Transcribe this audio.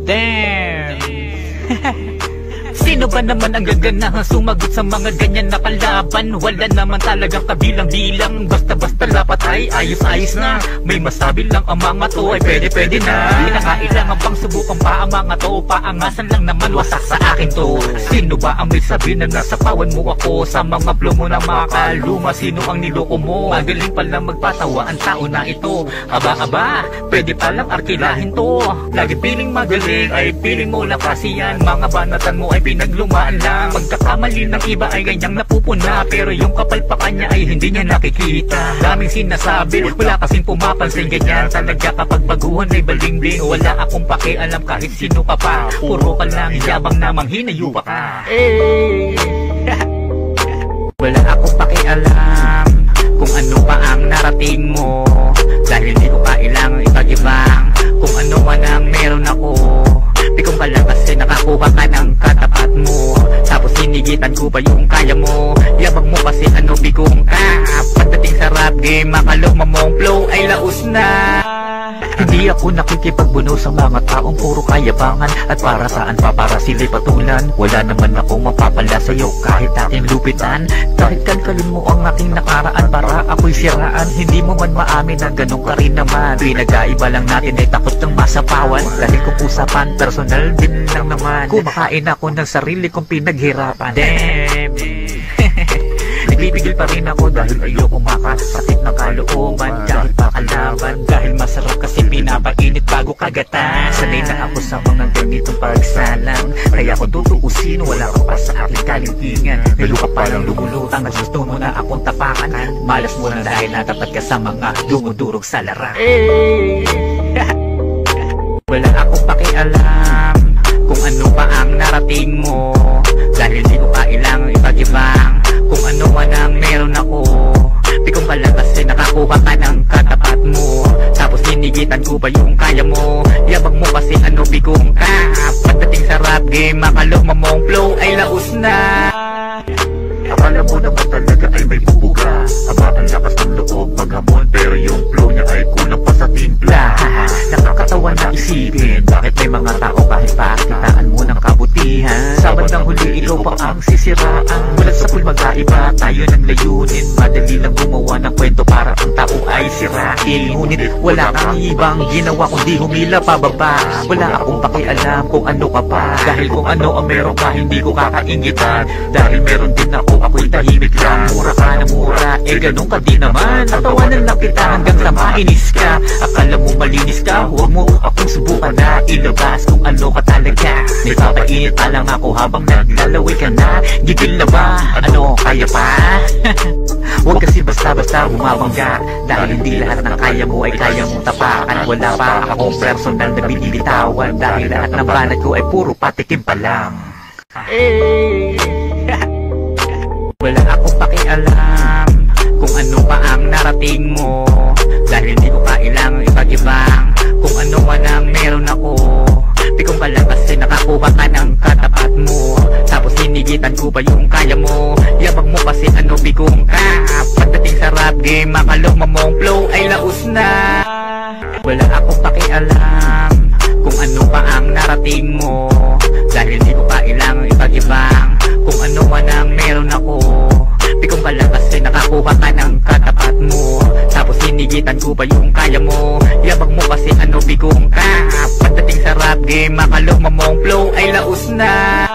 Damn. Sino ba naman ang gaganahang sumagot sa mga ganyan na kalaban? Wala naman talagang kabilang-bilang. Basta-basta dapat ay ayos-ayos na. May masabi lang ang mga to ay pwede-pwede na. Di na kailangan pang subukan pa ang mga to. Paangasan lang naman, wasak sa akin to. Sino ba ang may sabi na nasa pawan mo ako? Sa mga flow mo na makaluma, sino ang niloko mo? Magaling palang magpatawa ang tao na ito. Aba-aba, pwede palang arkilahin to. Lagi piling magaling, ay piling mo lakas yan. Mga banatan mo ay pinaglumaan lang. Pagkakamali ng iba ay ganyang napupuna, pero yung kapalpakan niya ay hindi niya nakikita. Daming sinasabi, wala kasing pumapansin. Ganyan talaga kapag baguhan ay baling-bling. Wala akong pakialam kahit sino ka pa. Puro ka lang, yabang namang hinayupa ka. Wala akong pakialam kung ano pa ang narating mo, dahil di ko kailangang ipag-ibang kung ano man ang meron ako. Pikong ka lang kasi nakakuha ka ng katapat mo, tapos hinigitan ko pa yung kaya mo. Yabang mo kasi ano bigong ka. Pagdating sa rap game, makaluma mong flow ay laos na. Hindi ako nakikipagbuno sa mga taong puro kayabangan. At para saan pa, para sila'y patulan. Wala naman akong mapapala sa'yo kahit aking lupitan. Kahit kalkalin mo ang aking nakaraan para ako'y siraan. Hindi mo man maamin na ganun ka rin naman. Pinag-aiba lang natin ay takot ng masapawan. Dahil kung usapan, personal din lang naman. Kumakain ako ng sarili kong pinaghirapan. Damn. Nagbibigil pa rin ako dahil ayoko makasakit ng kalooban. Kahit pakalaban, dahil masarap kasi pinapainit bago kagatan. Sanay na ako sa mga ganitong pagsalang, kaya kung tutuusin, wala ka pa sa aking kalintingan. Nalo ka palang lumulutang at gusto mo na akong tapakan. Malas mo na dahil natapat ka sa mga dumudurog sa larangan. Wala akong pakialam kung ano pa ang narating mo, dahil di ko kailangang ipag-ibang kung ano man ang meron ako. Pikong ka lang kasi nakakuha ka ng katapat mo, tapos hinigitan ko pa yung kaya mo. Yabang mo kasi ano bigong ka. Pagdating sa rap game, makaluma mong flow ay laos na. Akala mo naman talaga ay may bubuga. Aba ang lakas ng loob maghamon, pero yung flow niya ay kulang pa sa timpla. Nakakatawa na isipin, bakit may mga tao kahit pakitaan mo ng kabutihan, sa bandang huli ikaw pa ang sisiraan. Mulat sa pool mag-aiba tayo ng layunin. Madali lang gumawa ng kwento para ang tao ay sirain. Ngunit wala kang ibang ginawa kundi humila pababa. Wala akong pakialam kung ano ka pa, dahil kung ano ang meron ka hindi ko kakaingitan. Dahil meron din ako, ako'y tahimik lang. Mura ka na mura, ganun ka din naman. Natawanan lang kita hanggang sa mainis ka. Akala mo malinis ka, huwag mo akong subukan na ilabas kung ano ka talaga. May papainit pa lang ako habang naglalaway ka na. Gigil na ba? Ano, kaya pa? Huwag kasi basta-basta bumabangga, dahil hindi lahat ng kaya mo ay kaya mong tapakan. Wala pa akong personal na binibitawan, dahil lahat ng banat ko ay puro patikim pa lang. Wala akong pakialam kung ano pa ang narating mo, dahil di ko kailangang ipag-ibang kung ano man ang meron ako. Pikong ka lang kasi nakakuha ka ng katapat mo, tapos hinigitan ko pa yung kaya mo. Yabang mo kasi ano bigong ka. Pagdating sa rap game, makaluma mong flow ay laos na. Wala akong pakialam kung ano pa ang narating mo, dahil di ko kailangang ipag-ibang kung ano man ang meron ako. Pikong ka lang kasi nakakuha ka ng katapat mo, tapos hinigitan ko pa yung kaya mo. Yabang mo kasi ano bigong ka. Pagdating sa rap game, makaluma mong flow ay laos na.